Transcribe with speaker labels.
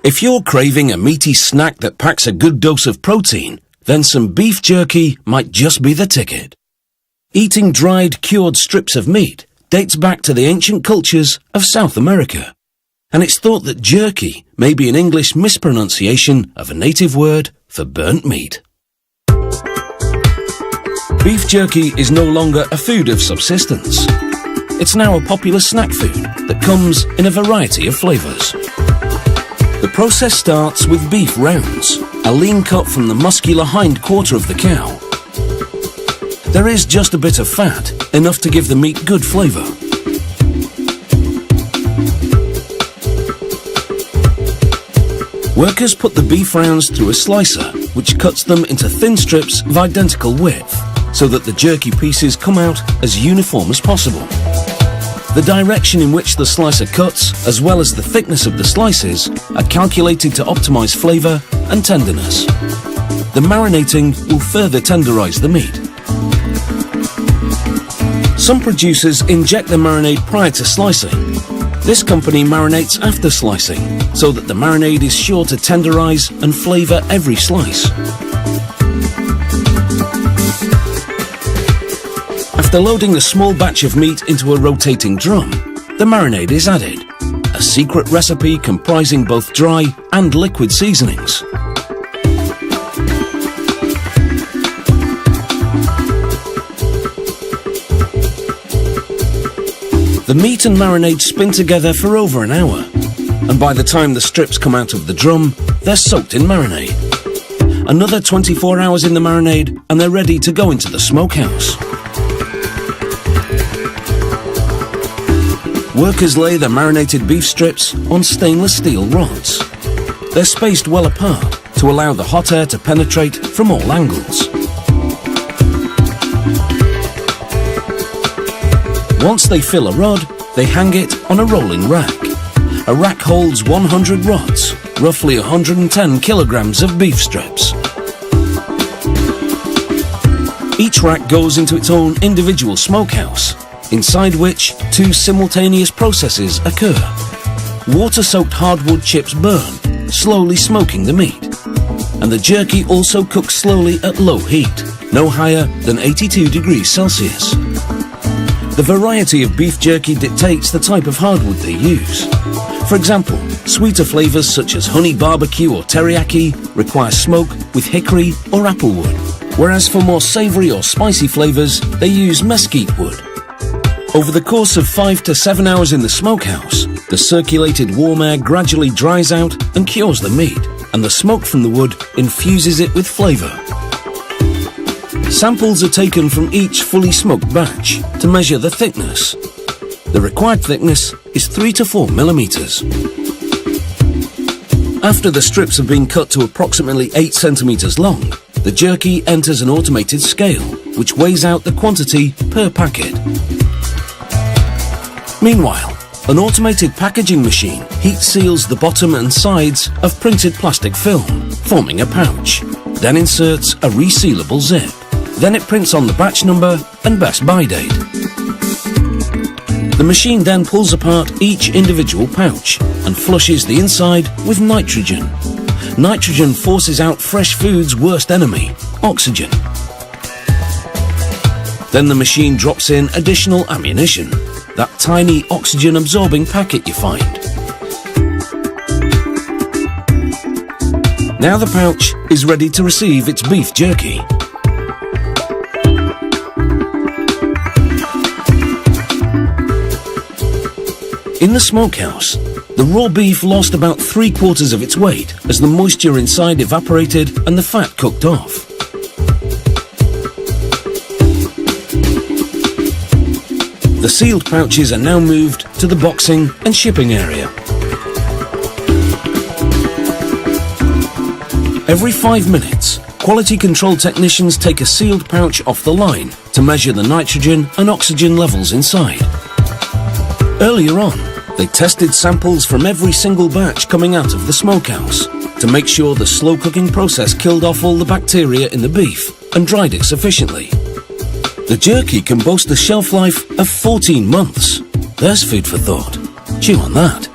Speaker 1: If you're craving a meaty snack that packs a good dose of protein, then some beef jerky might just be the ticket. Eating dried, cured strips of meat dates back to the ancient cultures of South America, and it's thought that jerky may be an English mispronunciation of a native word for burnt meat. Beef jerky is no longer a food of subsistence. It's now a popular snack food that comes in a variety of flavours. The process starts with beef rounds, a lean cut from the muscular hind quarter of the cow. There is just a bit of fat, enough to give the meat good flavour. Workers put the beef rounds through a slicer, which cuts them into thin strips of identical width, so that the jerky pieces come out as uniform as possible. The direction in which the slicer cuts, as well as the thickness of the slices, are calculated to optimise flavour and tenderness. The marinating will further tenderise the meat. Some producers inject the marinade prior to slicing. This company marinates after slicing, so that the marinade is sure to tenderise and flavour every slice. After loading a small batch of meat into a rotating drum, the marinade is added, a secret recipe comprising both dry and liquid seasonings. The meat and marinade spin together for over an hour, and by the time the strips come out of the drum, they're soaked in marinade. Another 24 hours in the marinade and they're ready to go into the smokehouse. Workers lay the marinated beef strips on stainless steel rods. They're spaced well apart to allow the hot air to penetrate from all angles. Once they fill a rod, they hang it on a rolling rack. A rack holds 100 rods, roughly 110 kilograms of beef strips. Each rack goes into its own individual smokehouse, inside which two simultaneous processes occur. Water-soaked hardwood chips burn, slowly smoking the meat. And the jerky also cooks slowly at low heat, no higher than 82 degrees Celsius. The variety of beef jerky dictates the type of hardwood they use. For example, sweeter flavours such as honey barbecue or teriyaki require smoke with hickory or applewood, whereas for more savoury or spicy flavours, they use mesquite wood. Over the course of 5 to 7 hours in the smokehouse, the circulated warm air gradually dries out and cures the meat, and the smoke from the wood infuses it with flavour. Samples are taken from each fully smoked batch to measure the thickness. The required thickness is 3 to 4 millimetres. After the strips have been cut to approximately 8 centimetres long, the jerky enters an automated scale, which weighs out the quantity per packet. Meanwhile, an automated packaging machine heat seals the bottom and sides of printed plastic film, forming a pouch, then inserts a resealable zip. Then it prints on the batch number and best buy date. The machine then pulls apart each individual pouch and flushes the inside with nitrogen. Nitrogen forces out fresh food's worst enemy, oxygen. Then the machine drops in additional ammunition, that tiny oxygen-absorbing packet you find. Now the pouch is ready to receive its beef jerky. In the smokehouse, the raw beef lost about 3/4 of its weight as the moisture inside evaporated and the fat cooked off. The sealed pouches are now moved to the boxing and shipping area. Every 5 minutes, quality control technicians take a sealed pouch off the line to measure the nitrogen and oxygen levels inside. Earlier on, they tested samples from every single batch coming out of the smokehouse to make sure the slow cooking process killed off all the bacteria in the beef and dried it sufficiently. The jerky can boast a shelf life of 14 months. There's food for thought. Chew on that.